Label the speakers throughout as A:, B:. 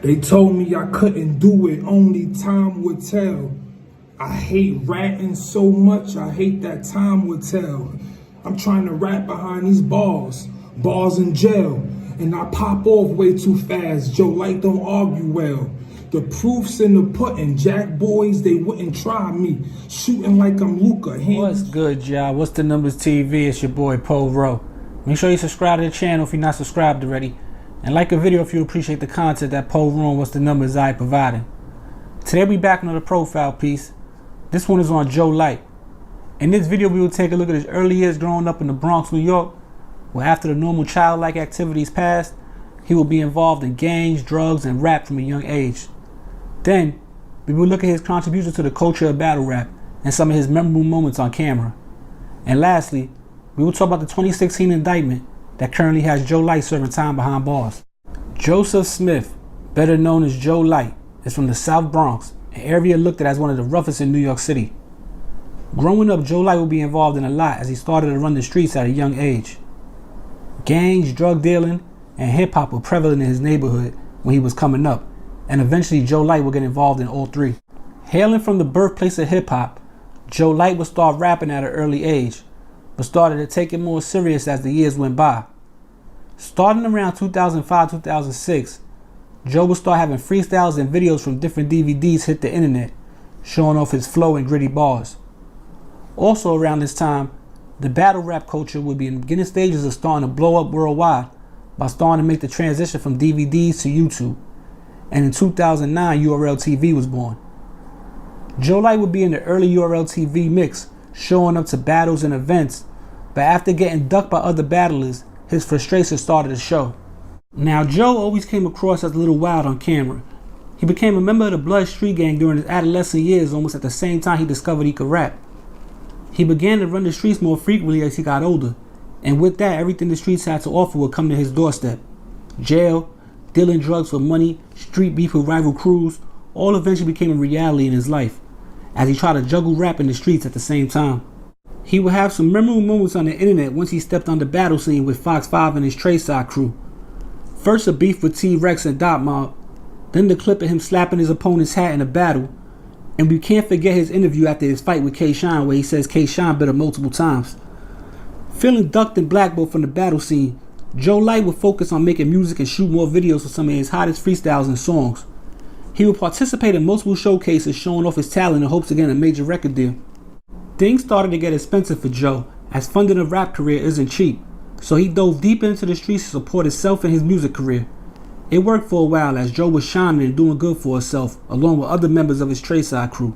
A: They told me I couldn't do it, only time would tell. I hate ratting so much, I hate that time would tell. I'm trying to rap behind these bars in jail. And I pop off way too fast, Joe Light don't argue well. The proof's in the pudding, Jack boys, they wouldn't try me. Shooting like I'm Luka.
B: What's good, y'all? What's the Numbers TV? It's your boy, Po Rowe. Make sure you subscribe to the channel if you're not subscribed already. And like a video if you appreciate the content that Po Rowe and What's the Numbers I providing. Today we back on another profile piece. This one is on Joe Light. In this video we will take a look at his early years growing up in the Bronx, New York, where after the normal childlike activities passed, he will be involved in gangs, drugs, and rap from a young age. Then, we will look at his contribution to the culture of battle rap and some of his memorable moments on camera. And lastly, we will talk about the 2016 indictment that currently has Joe Light serving time behind bars. Joseph Smith, better known as Joe Light, is from the South Bronx, an area looked at as one of the roughest in New York City. Growing up, Joe Light will be involved in a lot as he started to run the streets at a young age. Gangs, drug dealing, and hip-hop were prevalent in his neighborhood when he was coming up, and eventually Joe Light will get involved in all three. Hailing from the birthplace of hip-hop, Joe Light would start rapping at an early age, but started to take it more serious as the years went by. Starting around 2005-2006, Joe would start having freestyles and videos from different DVDs hit the internet, showing off his flow and gritty bars. Also around this time, the battle rap culture would be in the beginning stages of starting to blow up worldwide by starting to make the transition from DVDs to YouTube. And in 2009, URL TV was born. Joe Light would be in the early URL TV mix, showing up to battles and events, but after getting ducked by other battlers, his frustration started to show. Now, Joe always came across as a little wild on camera. He became a member of the Blood Street Gang during his adolescent years, almost at the same time he discovered he could rap. He began to run the streets more frequently as he got older, and with that, everything the streets had to offer would come to his doorstep. Jail, dealing drugs for money, street beef with rival crews, all eventually became a reality in his life, as he tried to juggle rap in the streets at the same time. He would have some memorable moments on the internet once he stepped on the battle scene with Fox 5 and his Trayside crew. First a beef with T-Rex and Mobb, then the clip of him slapping his opponent's hat in a battle, and we can't forget his interview after his fight with K-Shine where he says K-Shine bit him multiple times. Feeling ducked and blackballed from the battle scene, Joe Light would focus on making music and shoot more videos for some of his hottest freestyles and songs. He would participate in multiple showcases showing off his talent in hopes of getting a major record deal. Things started to get expensive for Joe, as funding a rap career isn't cheap, so he dove deep into the streets to support himself and his music career. It worked for a while as Joe was shining and doing good for himself, along with other members of his Trayside crew.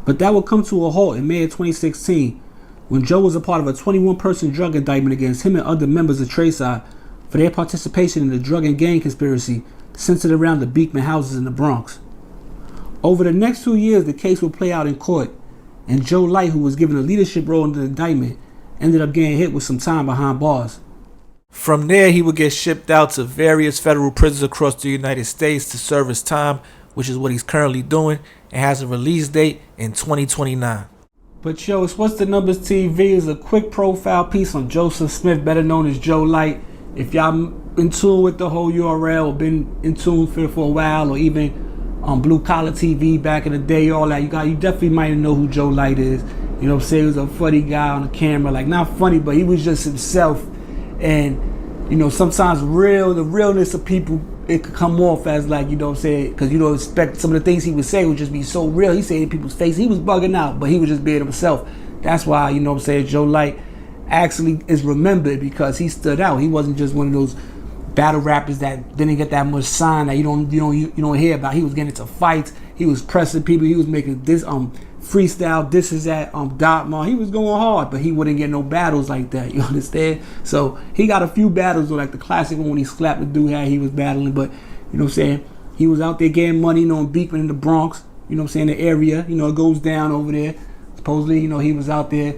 B: But that would come to a halt in May of 2016, when Joe was a part of a 21-person drug indictment against him and other members of Trayside for their participation in the drug and gang conspiracy centered around the Beekman houses in the Bronx. Over the next 2 years, the case would play out in court, and Joe Light, who was given a leadership role in the indictment, ended up getting hit with some time behind bars. From there, he would get shipped out to various federal prisons across the United States to serve his time, which is what he's currently doing, and has a release date in 2029. But yo, it's What's the Numbers TV is a quick profile piece on Joseph Smith, better known as Joe Light. If y'all in tune with the whole URL or been in tune for a while, or even on Blue Collar TV back in the day, all that, you definitely might know who Joe Light is. You know what I'm saying? He was a funny guy on the camera, like not funny, but he was just himself. And you know, sometimes the realness of people, it could come off as like, you know what I'm saying, because you don't expect some of the things he would say would just be so real. He said in people's face, he was bugging out, but he was just being himself. That's why, you know what I'm saying, Joe Light actually is remembered because he stood out. He wasn't just one of those battle rappers that didn't get that much sign that you don't hear about. He was getting into fights. He was pressing people. He was making this freestyle disses at Dotmar. He was going hard, but he wouldn't get no battles like that. You understand? So he got a few battles, like the classic one when he slapped the dude how he was battling. But you know what I'm saying? He was out there getting money, you know, in Beekman in the Bronx. You know what I'm saying? The area, you know, it goes down over there. Supposedly, you know, he was out there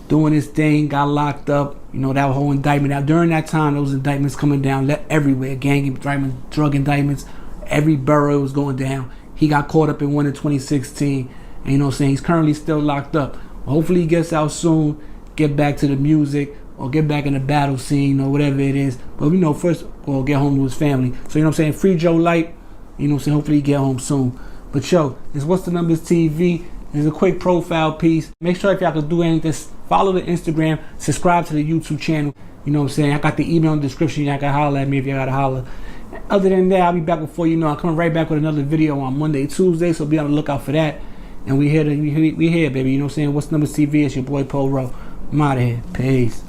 B: doing his thing, got locked up. You know, that whole indictment. Now, during that time, those indictments coming down everywhere. Gang indictments, drug indictments. Every borough was going down. He got caught up in one in 2016. And you know what I'm saying? He's currently still locked up. Hopefully he gets out soon, get back to the music, or get back in the battle scene, or whatever it is. But you know, first, or get home to his family. So you know what I'm saying? Free Joe Light. You know what I'm saying? Hopefully he get home soon. But yo, it's What's the Numbers TV. It's a quick profile piece. Make sure if y'all can do anything, follow the Instagram, subscribe to the YouTube channel. You know what I'm saying? I got the email in the description. Y'all can holler at me if y'all gotta holler. Other than that, I'll be back before you know. I'm coming right back with another video on Monday, Tuesday, so be on the lookout for that. And we here, baby. You know what I'm saying? What's the Numbers TV? It's your boy Po Ro. I'm out of here. Peace.